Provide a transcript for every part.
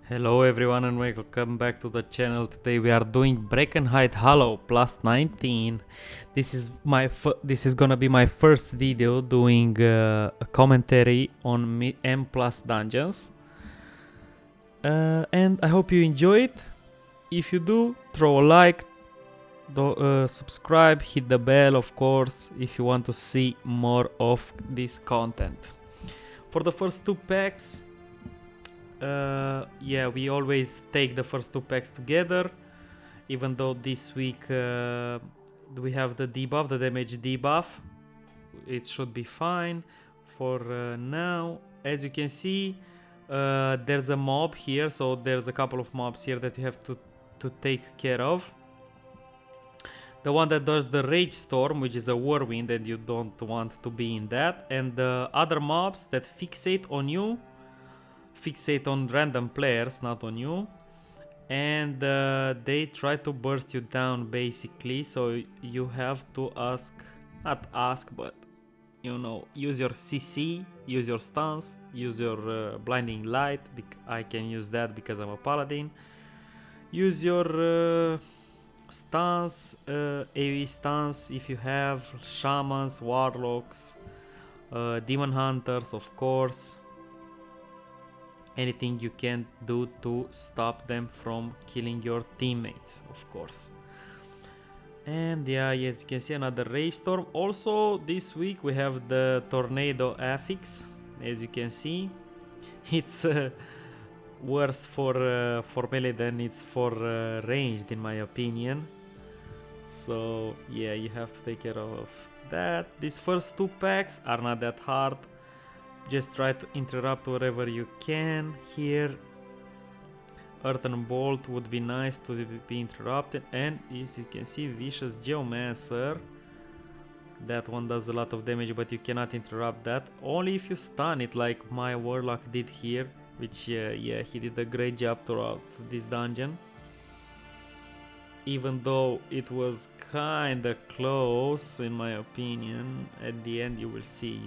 Hello everyone and welcome back to the channel. Today we are doing Brackenhide Hollow plus 19. This is gonna be my first video doing a commentary on M plus dungeons. And I hope you enjoy it. If you do, throw a like, subscribe, hit the bell of course if you want to see more of this content. For the first two packs, yeah, we always take the first two packs together, even though this week we have the debuff, the damage debuff. It should be fine for now. As you can see, there's a mob here, so there's a couple of mobs here that you have to take care of. The one that does the Rage Storm, which is a whirlwind, and you don't want to be in that, and the other mobs that fixate on you, fixate on random players, not on you, and they try to burst you down basically, so you have to but you know, use your CC, use your stance, use your blinding light. I can use that because I'm a paladin. Use your stance, AoE stance if you have shamans, warlocks, demon hunters, of course. Anything you can do to stop them from killing your teammates, of course. And yeah, as you can see, another Rage Storm. Also, this week we have the Tornado affix. As you can see, it's worse for melee than it's for ranged, in my opinion. So yeah, you have to take care of that. These first two packs are not that hard. Just try to interrupt wherever you can. Here, Earthen Bolt would be nice to be interrupted. And as you can see, Vicious Geomancer. That one does a lot of damage, but you cannot interrupt that. Only if you stun it, like my Warlock did here. Which, yeah, he did a great job throughout this dungeon. Even though it was kinda close, in my opinion. At the end, you will see.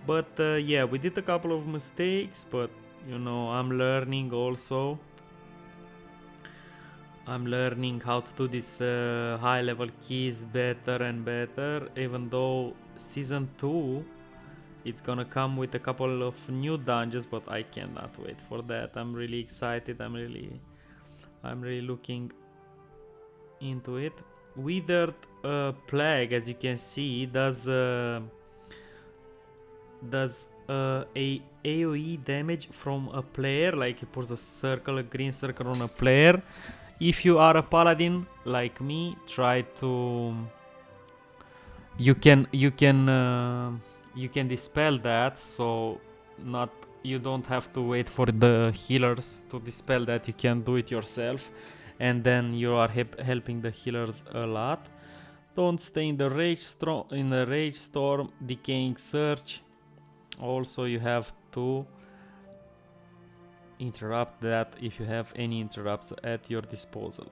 But yeah, we did a couple of mistakes, but you know, I'm learning also. I'm learning how to do these high level keys better and better, even though season 2 it's gonna come with a couple of new dungeons, but I cannot wait for that. I'm really excited. I'm really looking into it. Withered Plague, as you can see, does a AoE damage from a player, like it puts a green circle on a player. If you are a paladin like me, try to you can dispel that, so you don't have to wait for the healers to dispel that. You can do it yourself, and then you are helping the healers a lot. Don't stay in the rage storm, decaying surge. Also, you have to interrupt that if you have any interrupts at your disposal.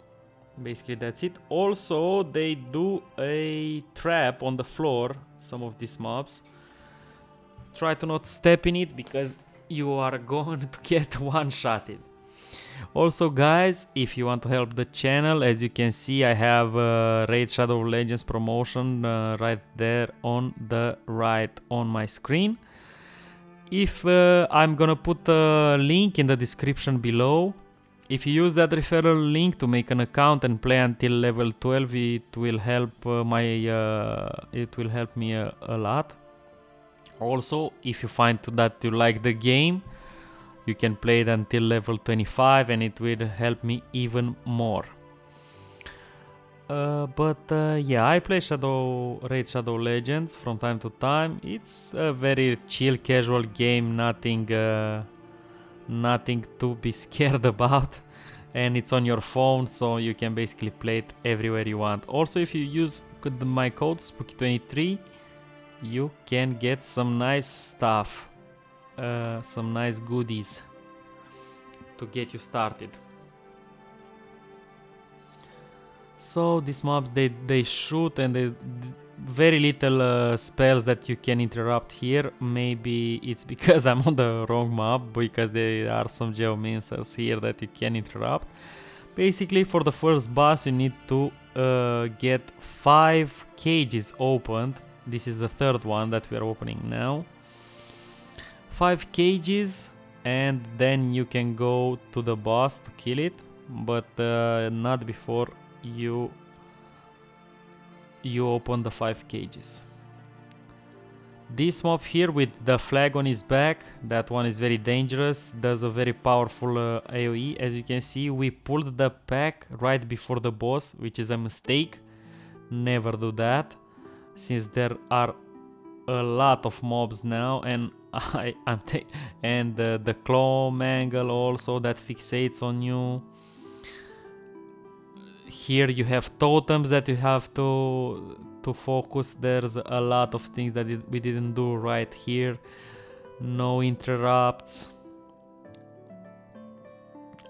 Basically, that's it. Also, they do a trap on the floor, some of these mobs. Try to not step in it because you are going to get one-shotted. Also, guys, if you want to help the channel, as you can see, I have Raid Shadow Legends promotion right there on the right on my screen. If I'm gonna put a link in the description below. If you use that referral link to make an account and play until level 12, it will help me a lot. Also, if you find that you like the game, you can play it until level 25 and it will help me even more. Yeah, I play Raid Shadow Legends from time to time. It's a very chill, casual game, nothing to be scared about. And it's on your phone, so you can basically play it everywhere you want. Also, if you use my code Spooky23, you can get some nice stuff, some nice goodies to get you started. So these mobs, they shoot and very little spells that you can interrupt here. Maybe it's because I'm on the wrong map, because there are some geomancers here that you can interrupt. Basically, for the first boss, you need to get 5 cages opened. This is the third one that we are opening now. 5 cages, and then you can go to the boss to kill it, but not before you open the 5 cages. This mob here with the flag on his back, that one is very dangerous, does a very powerful AoE. As you can see, we pulled the pack right before the boss, which is a mistake. Never do that, since there are a lot of mobs now, and the claw mangle also that fixates on you. Here you have totems that you have to focus. There's a lot of things that we didn't do right here. No interrupts.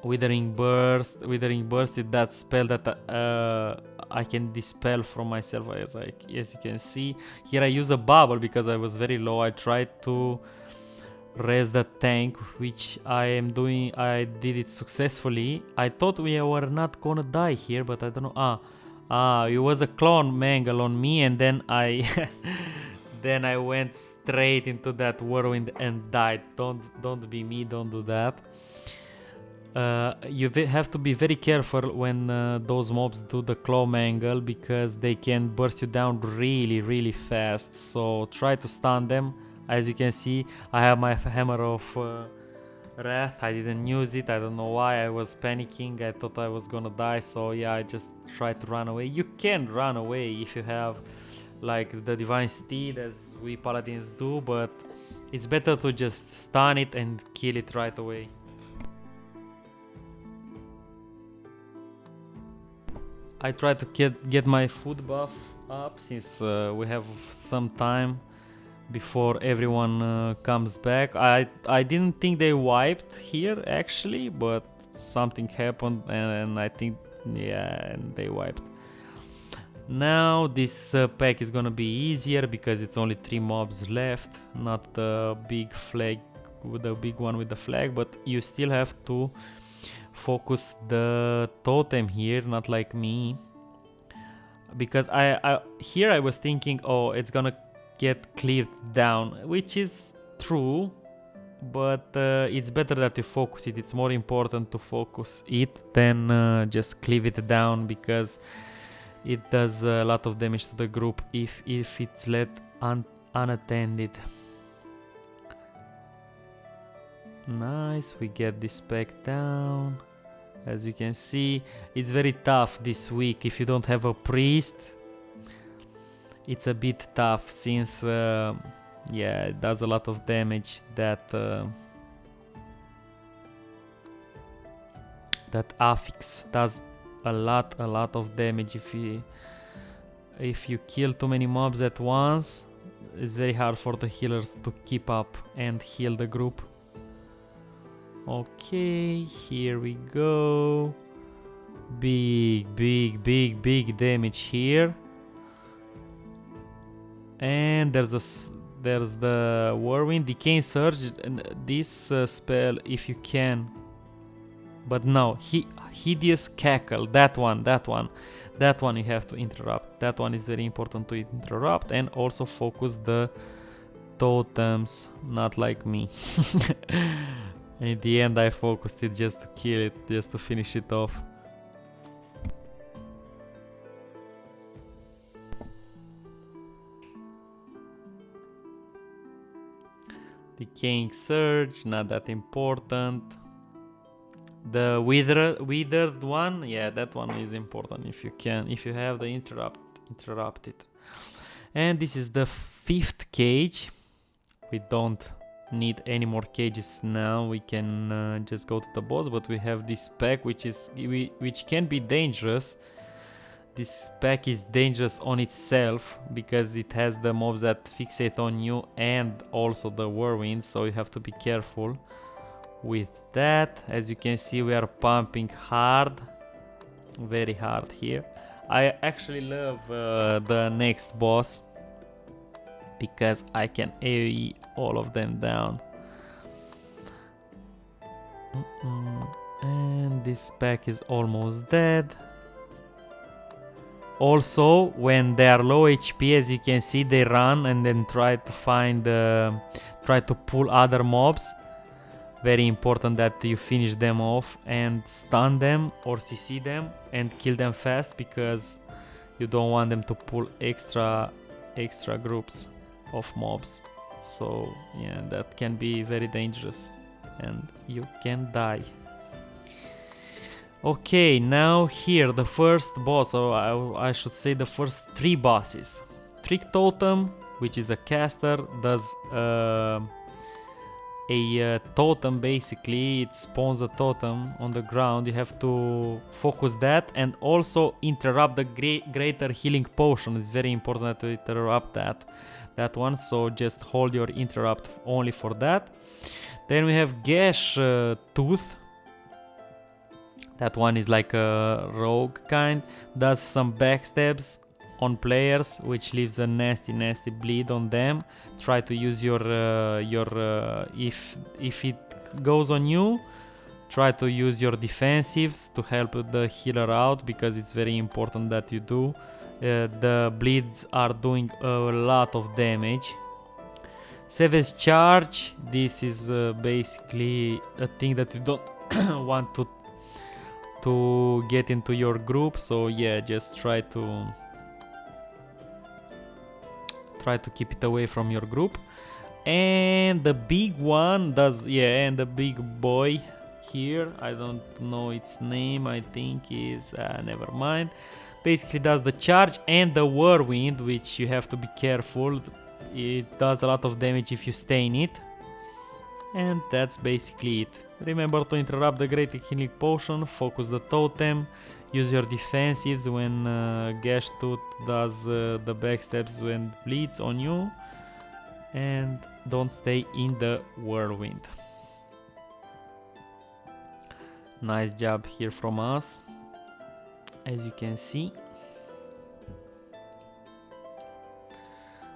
Withering Burst. Withering Burst is that spell that I can dispel from myself, as you can see. Here I use a bubble because I was very low. I tried to res the tank, which I am doing. I did it successfully. I thought we were not gonna die here, but I don't know. It was a clone mangle on me, and then I then I went straight into that whirlwind and died. Don't be me, don't do that. You have to be very careful when those mobs do the claw mangle, because they can burst you down really fast. So try to stun them. As you can see, I have my hammer of wrath. I didn't use it. I don't know why. I was panicking. I thought I was gonna die. So yeah, I just tried to run away. You can run away if you have like the divine steed, as we paladins do, but it's better to just stun it and kill it right away. I try to get my food buff up, since we have some time before everyone comes back. I didn't think they wiped here actually, but something happened, and I think, yeah, and they wiped. Now this pack is gonna be easier because it's only 3 mobs left, not the big flag with the big one with the flag, but you still have to focus the totem here, not like me, because here I was thinking, oh, it's gonna get cleaved down, which is true, but it's better that you focus it. It's more important to focus it than just cleave it down, because it does a lot of damage to the group if it's left unattended. Nice, we get this pack down. As you can see, it's very tough this week if you don't have a priest. It's a bit tough, since yeah, it does a lot of damage. That affix does a lot of damage. If you kill too many mobs at once, it's very hard for the healers to keep up and heal the group. Okay, here we go. Big damage here. And there's the whirlwind, decaying surge. This spell, if you can, but no, hideous cackle. That one you have to interrupt. That one is very important to interrupt, and also focus the totems, not like me. In the end, I focused it just to kill it, just to finish it off. Decaying surge, not that important. The withered one, yeah, that one is important. If you have the interrupt it. And this is the 5th cage. We don't need any more cages now. We can just go to the boss, but we have this pack which can be dangerous. This pack is dangerous on itself because it has the mobs that fixate on you and also the whirlwind, so you have to be careful with that. As you can see, we are pumping hard, very hard here. I actually love the next boss. because I can AoE all of them down. And this pack is almost dead. Also, when they are low HP, as you can see, they run and then try to find, try to pull other mobs. Very important that you finish them off and stun them or CC them and kill them fast, because you don't want them to pull extra groups of mobs. So yeah, that can be very dangerous and you can die. Okay, now here the first boss, or I should say the first 3 bosses. Trick Totem, which is a caster, does a totem. Basically it spawns a totem on the ground. You have to focus that and also interrupt the greater healing potion. It's very important to interrupt that one, so just hold your interrupt only for that. Then we have Gash Tooth. That one is like a rogue kind, does some backstabs on players, which leaves a nasty bleed on them. Try to use your if it goes on you, try to use your defensives to help the healer out, because it's very important that you do. The bleeds are doing a lot of damage. Savage Charge, this is basically a thing that you don't want to get into your group, so yeah, just try to keep it away from your group. And the big one does, yeah, and the big boy here, I don't know its name, I think is never mind. Basically does the charge and the whirlwind, which you have to be careful. It does a lot of damage if you stay in it. And that's basically it. Remember to interrupt the great healing potion, focus the totem, use your defensives when Gash Tooth does the backstabs when bleeds on you, and don't stay in the whirlwind. Nice job here from us, as you can see.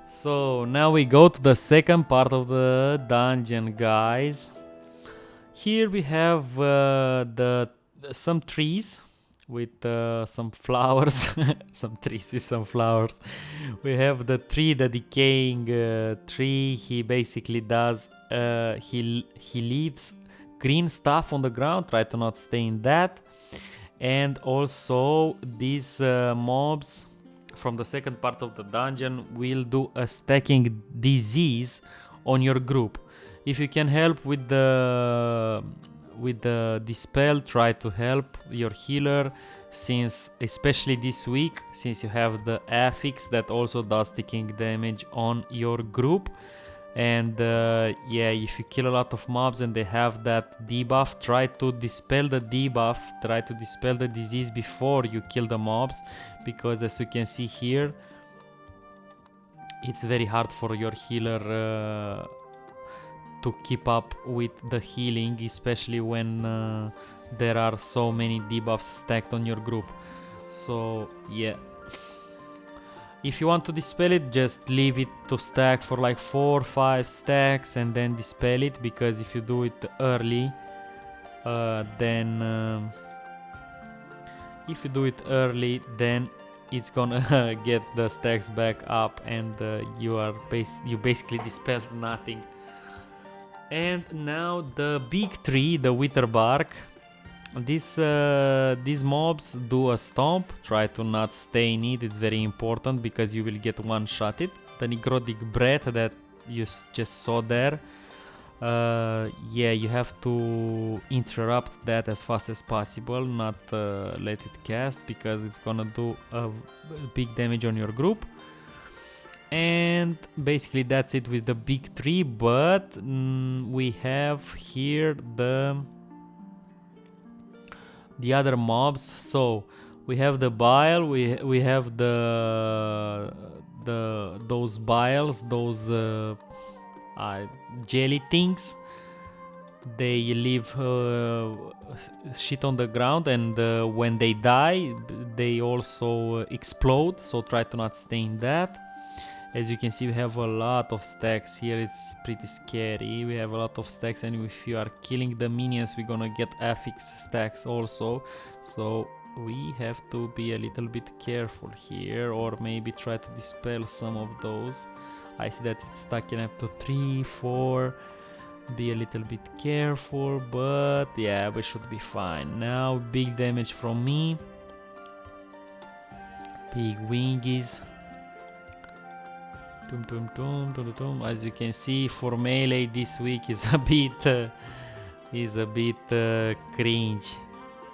So now we go to the second part of the dungeon, guys. Here we have some trees with some flowers. Some trees with some flowers. We have the tree, the decaying tree. He basically does he leaves green stuff on the ground. Try to not stay in that. And also these mobs from the second part of the dungeon will do a stacking disease on your group. If you can help with the dispel, try to help your healer, since especially this week, since you have the affix that also does sticking damage on your group. And yeah, if you kill a lot of mobs and they have that debuff, try to dispel the debuff, try to dispel the disease before you kill the mobs, because as you can see here, it's very hard for your healer to keep up with the healing, especially when there are so many debuffs stacked on your group. So yeah, if you want to dispel it, just leave it to stack for like 4 or 5 stacks and then dispel it, because if you do it early, then it's gonna get the stacks back up, and you basically dispelled nothing. And now the big tree, the wither bark. These mobs do a stomp. Try to not stay in it. It's very important, because you will get one-shotted. The necrotic breath that you just saw there. Yeah, you have to interrupt that as fast as possible, not let it cast, because it's gonna do a big damage on your group. And basically that's it with the big tree, but we have here the other mobs. So we have the bile, we have those biles, those jelly things. They leave shit on the ground, and when they die they also explode, so try to not stay in that. As you can see, we have a lot of stacks here. It's pretty scary. We have a lot of stacks, and if you are killing the minions, we're gonna get affix stacks also. So we have to be a little bit careful here, or maybe try to dispel some of those. I see that it's stacking up to 3, 4. Be a little bit careful, but yeah, we should be fine. Now, big damage from me. Big wingies. Tum, tum, tum, tum, tum. As you can see, for melee this week is a bit cringe,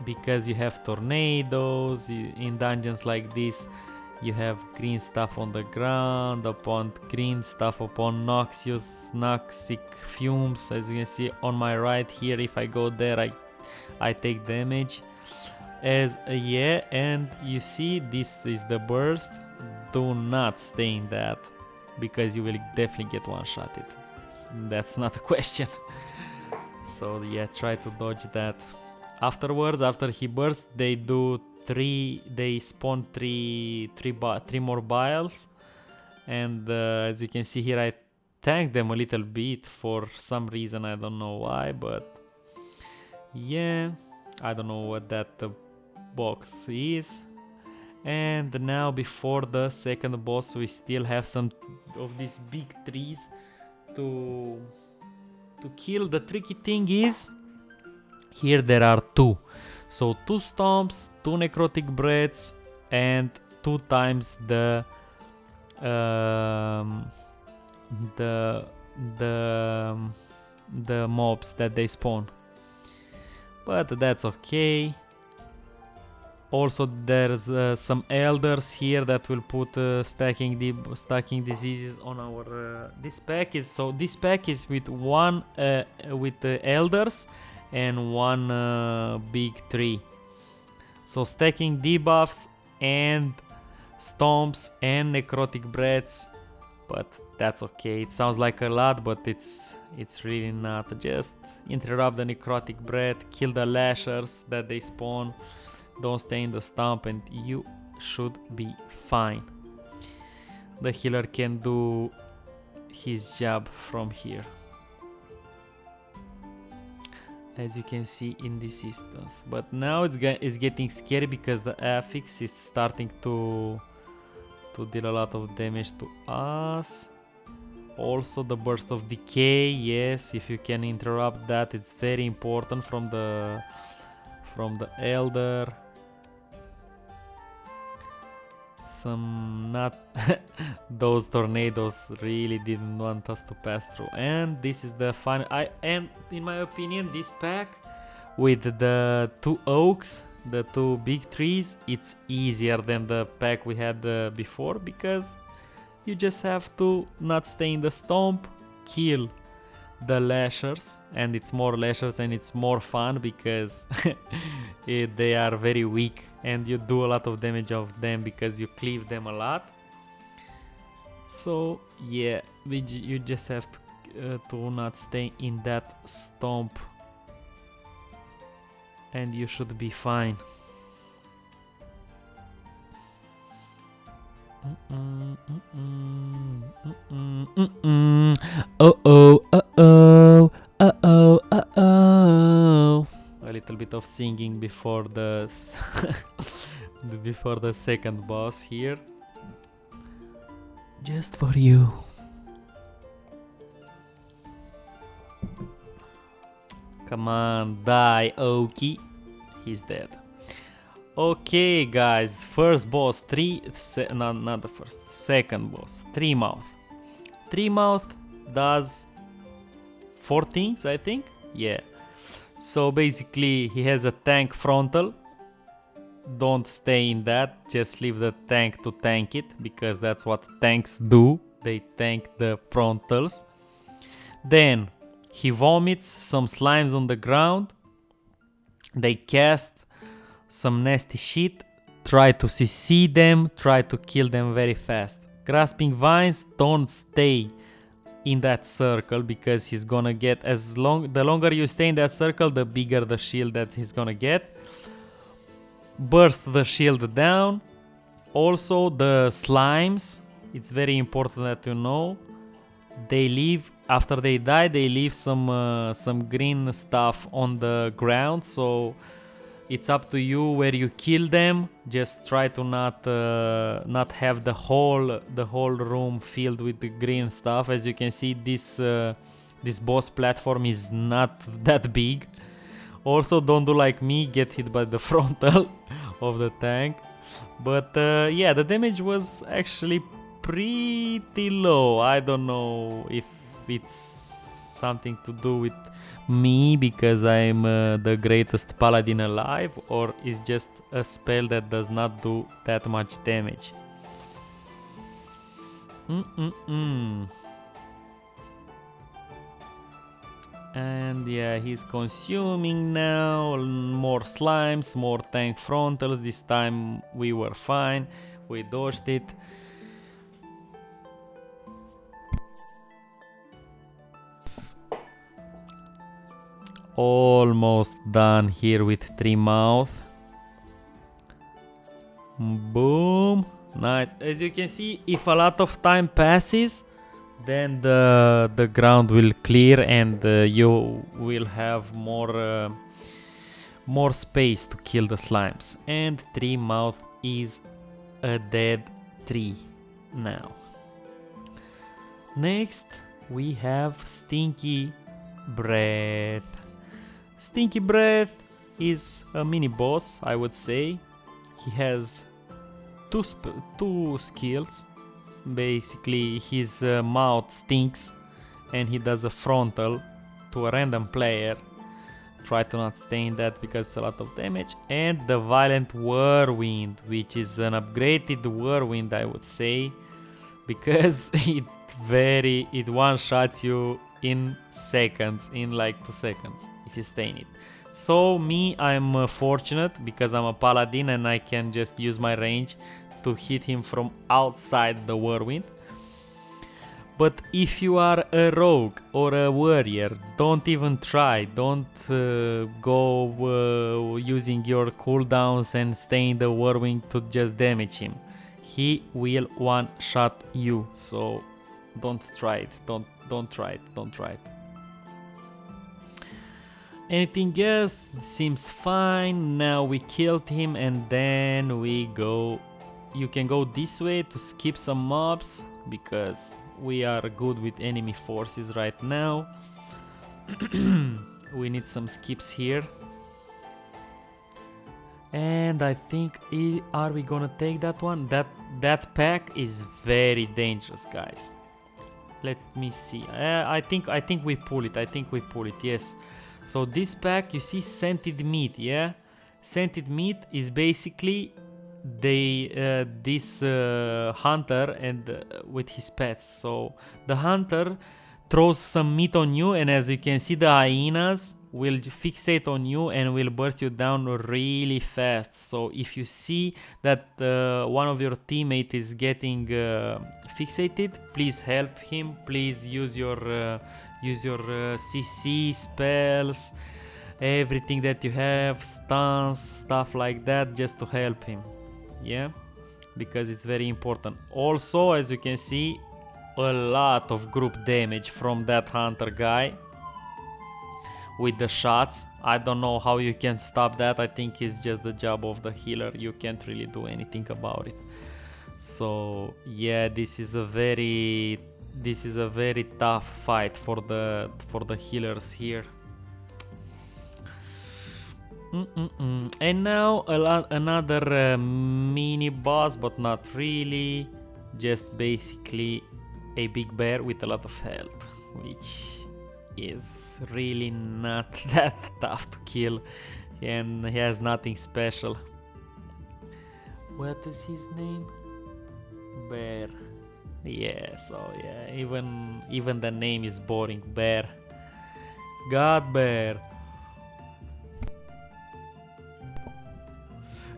because you have tornadoes in dungeons like this. You have green stuff on the ground, upon green stuff upon noxic fumes. As you can see on my right here, if I go there, I take damage. Yeah, and you see this is the burst. Do not stay in that, because you will definitely get one-shotted. That's not a question. So yeah, try to dodge that. Afterwards, after he bursts, they spawn three more biles, and as you can see here, I tanked them a little bit for some reason. I don't know why, but yeah, I don't know what that box is. And now, before the second boss, we still have some of these big trees to kill. The tricky thing is, here there are 2. So 2 stomps, 2 necrotic breaths, and 2 times the mobs that they spawn. But that's okay. Also, there's some elders here that will put stacking diseases on our. This pack is with elders and 1 big tree. So stacking debuffs and stomps and necrotic breaths, but that's okay. It sounds like a lot, but it's really not. Just interrupt the necrotic breath, kill the lashers that they spawn. Don't stay in the stomp, and you should be fine. The healer can do his job from here, as you can see in this instance. But now it's getting scary, because the affix is starting to deal a lot of damage to us. Also, the burst of decay, yes, if you can interrupt that, it's very important from the elder. Those tornadoes really didn't want us to pass through. And this is the final. And in my opinion, this pack with the 2 oaks, the 2 big trees, it's easier than the pack we had before, because you just have to not stay in the stomp, kill the lashers, and it's more lashers and it's more fun, because they are very weak and you do a lot of damage of them because you cleave them a lot. So yeah, you just have to not stay in that stomp, and you should be fine. A little bit of singing before the before the second boss here. Just for you. Come on, die, Oki. He's dead. Okay, guys, first boss, not the first, second boss, 3 mouth. 3 mouth does 4 things, I think. Yeah. So basically, he has a tank frontal. Don't stay in that. Just leave the tank to tank it, because that's what tanks do. They tank the frontals. Then he vomits some slimes on the ground. They cast some nasty shit. Try to CC them. Try to kill them very fast. Grasping vines, don't stay in that circle, because he's gonna get the longer you stay in that circle, the bigger the shield that he's gonna get. Burst the shield down. Also, the slimes it's very important that you know. They leave, after they die, they leave some green stuff on the ground, so it's up to you where you kill them. Just try to not have the whole room filled with the green stuff. As you can see, this boss platform is not that big. Also, don't do like me, get hit by the frontal of the tank. But yeah, the damage was actually pretty low. I don't know if it's something to do with me because I'm the greatest paladin alive, or is just a spell that does not do that much damage. And yeah, he's consuming now. More slimes, more tank frontals. This time we were fine, we dodged it. Almost done here with Tree Mouth. Boom, nice. As you can see, if a lot of time passes, then the ground will clear and you will have more space to kill the slimes. And Tree Mouth is a dead tree now. Next we have Stinky Breath. Stinky Breath is a mini boss, I would say. He has two skills. Basically, his mouth stinks and he does a frontal to a random player. Try to not stay in that because it's a lot of damage. And the Violent Whirlwind, which is an upgraded Whirlwind, I would say, because it one-shots you in seconds, in like 2 seconds, if you stay in it. So me, I'm fortunate because I'm a paladin and I can just use my range to hit him from outside the whirlwind. But if you are a rogue or a warrior, don't even try. Don't go using your cooldowns and stay in the whirlwind to just damage him. He will one-shot you, so don't try it. Don't try it. Anything else? Seems fine. Now we killed him and then we go. You can go this way to skip some mobs because we are good with enemy forces right now. We need some skips here. And I think, are we gonna take that one? That pack is very dangerous, guys. Let me see. I think we pull it. Yes. So this pack, you see, scented meat. Yeah, scented meat is basically this hunter and with his pets. So the hunter throws some meat on you, and as you can see, the hyenas will fixate on you and will burst you down really fast. So if you see that one of your teammates is getting fixated, please help him. Please use your CC spells, everything that you have, stuns, stuff like that, just to help him. Yeah, because it's very important. Also, as you can see, a lot of group damage from that hunter guy with the shots. I don't know how you can stop that. I think it's just the job of the healer. You can't really do anything about it. So yeah, this is a very tough fight for the healers here. And now another mini boss, but not really, just basically a big bear with a lot of health, which is really not that tough to kill, and he has nothing special. What is his name? Bear. Yeah, so yeah, even the name is boring. Bear. God bear.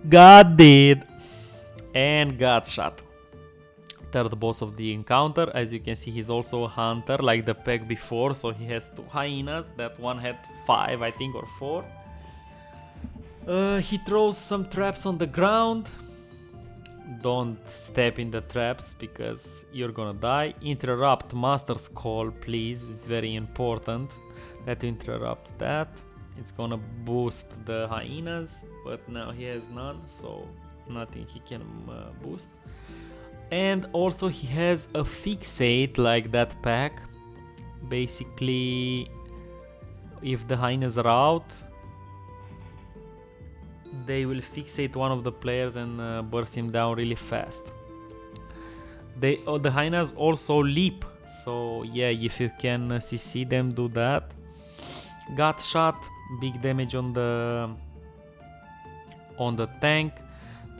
God did. And got shot. Third boss of the encounter. As you can see, he's also a hunter like the pack before, so he has 2 hyenas. That one had 5, I think, or 4. He throws some traps on the ground. don't step in the traps because you're gonna die. Interrupt Master's Call, please. It's very important that you interrupt that. It's gonna boost the hyenas, but now he has none, so nothing he can boost. And also he has a fixate like that pack. Basically, if the hyenas are out, they will fixate one of the players and burst him down really fast. The hyenas also leap, so yeah, if you can CC them, do that. Gut shot, big damage on the tank.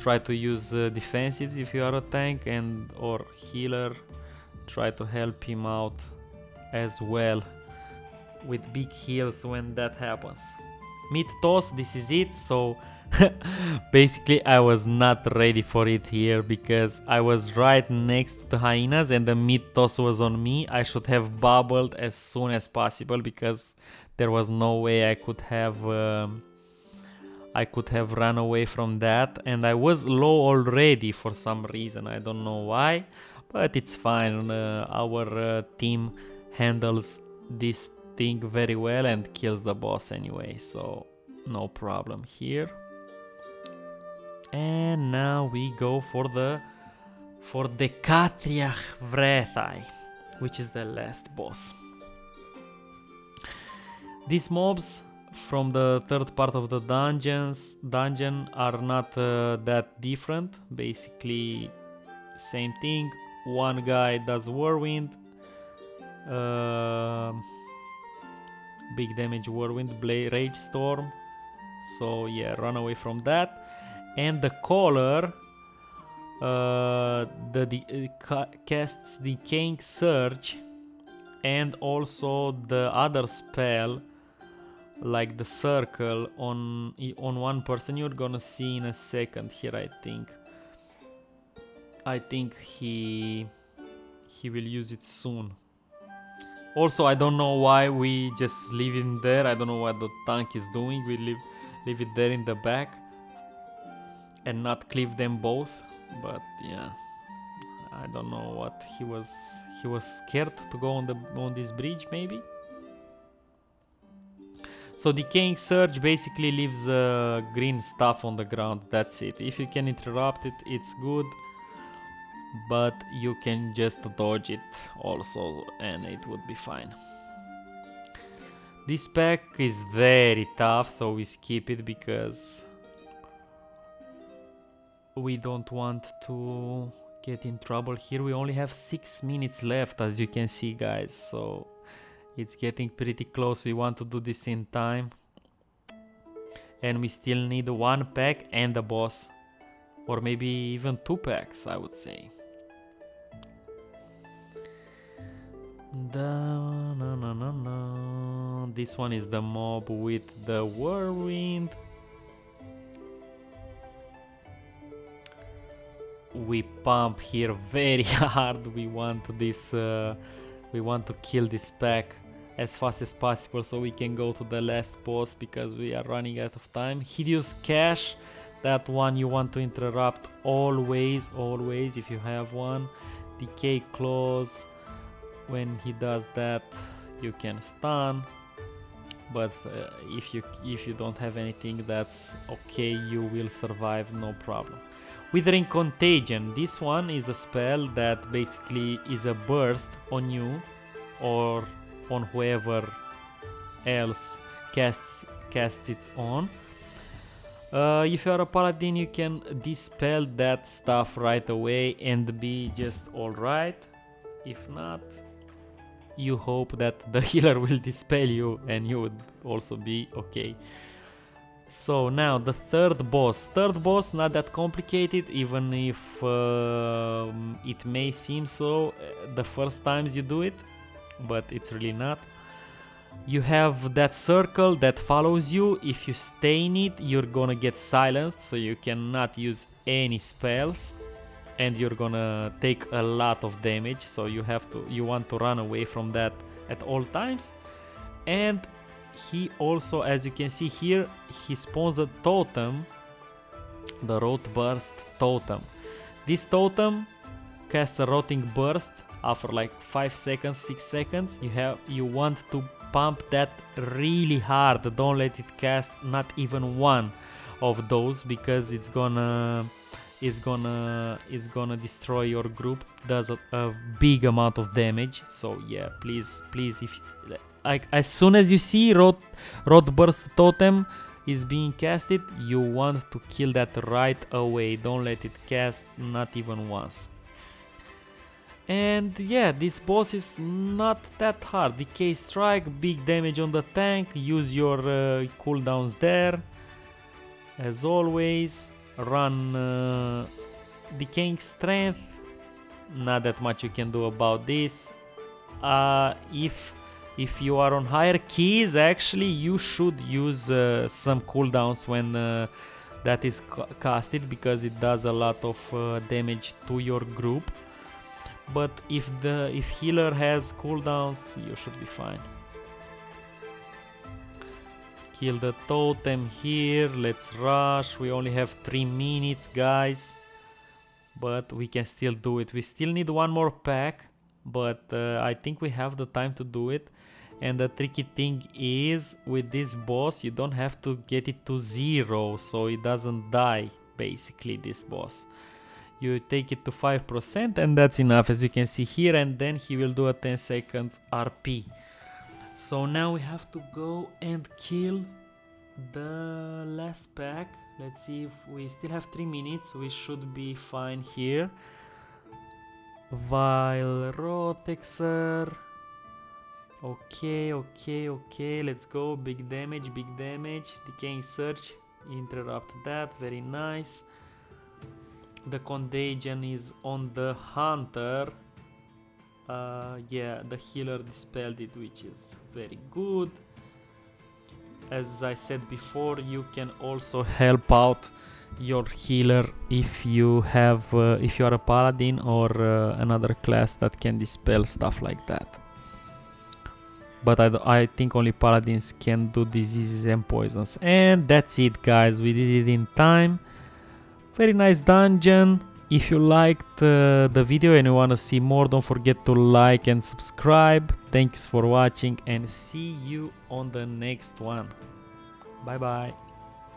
Try to use defensives if you are a tank, and or healer. Try to help him out as well with big heals when that happens. Mid toss, this is it. So basically I was not ready for it here because I was right next to the hyenas and the mid toss was on me. I should have bubbled as soon as possible because there was no way I could have run away from that, and I was low already for some reason. I don't know why, but it's fine. Our team handles this thing very well and kills the boss anyway, so no problem here. And now we go for the Katriach Vrethai, which is the last boss. These mobs from the third part of the dungeon are not that different. Basically same thing. One guy does Whirlwind, big damage Whirlwind, Rage Storm, so yeah, run away from that. And the Caller casts Decaying Surge, and also the other spell like the circle on one person. You're gonna see in a second here. I think he will use it soon. Also, I don't know why we just leave him there. I don't know what the tank is doing. We leave it there in the back and not cleave them both. But yeah, I don't know what he was scared to go on this bridge maybe. So Decaying Surge basically leaves green stuff on the ground. That's it. If you can interrupt it, it's good, but you can just dodge it also and it would be fine. This pack is very tough, so we skip it because we don't want to get in trouble here. We only have 6 minutes left, as you can see, guys, so it's getting pretty close. We want to do this in time, and we still need 1 pack and a boss, or maybe even 2 packs, I would say. This one is the mob with the Whirlwind. We pump here very hard. We want this. We want to kill this pack as fast as possible so we can go to the last boss because we are running out of time. Hideous Cash, that one you want to interrupt always if you have one. Decay Claws, when he does that you can stun, but if you don't have anything, that's okay, you will survive, no problem. Withering Contagion, this one is a spell that basically is a burst on you or on whoever else casts it on. If you are a paladin, you can dispel that stuff right away and be just alright. If not, you hope that the healer will dispel you and you would also be okay. So now the third boss, not that complicated, even if it may seem so the first times you do it, but it's really not. You have that circle that follows you. If you stay in it, you're gonna get silenced, so you cannot use any spells and you're gonna take a lot of damage, so you want to run away from that at all times. And he also, as you can see here, he spawns a totem, the Road Burst totem. This totem casts a rotting burst after like 5 seconds, 6 seconds. You want to pump that really hard. Don't let it cast not even one of those, because it's gonna destroy your group. Does a big amount of damage. So yeah, please, if like as soon as you see rot burst totem is being casted, you want to kill that right away. Don't let it cast not even once. And yeah, this boss is not that hard. Decay strike, big damage on the tank. Use your cooldowns there. As always, run decaying strength. Not that much you can do about this. If you are on higher keys, actually you should use some cooldowns when that is casted, because it does a lot of damage to your group. But if healer has cooldowns, you should be fine. Kill the totem here. Let's rush. We only have 3 minutes, guys, but we can still do it. We still need one more pack, but I think we have the time to do it. And the tricky thing is, with this boss, you don't have to get it to 0, so it doesn't die, basically, this boss. You take it to 5% and that's enough, as you can see here, and then he will do a 10 seconds RP. So now we have to go and kill the last pack. Let's see if we still have 3 minutes. We should be fine here. Vile Rotexer. Okay, let's go. Big damage. Decaying Surge, interrupt that, very nice. The Contagion is on the Hunter. Yeah, the healer dispelled it, which is very good. As I said before, you can also help out your healer if you have, if you are a paladin or another class that can dispel stuff like that. But I think only paladins can do diseases and poisons. And that's it, guys. We did it in time. Very nice dungeon. If you liked the video and you want to see more, don't forget to like and subscribe. Thanks for watching and see you on the next one. Bye bye.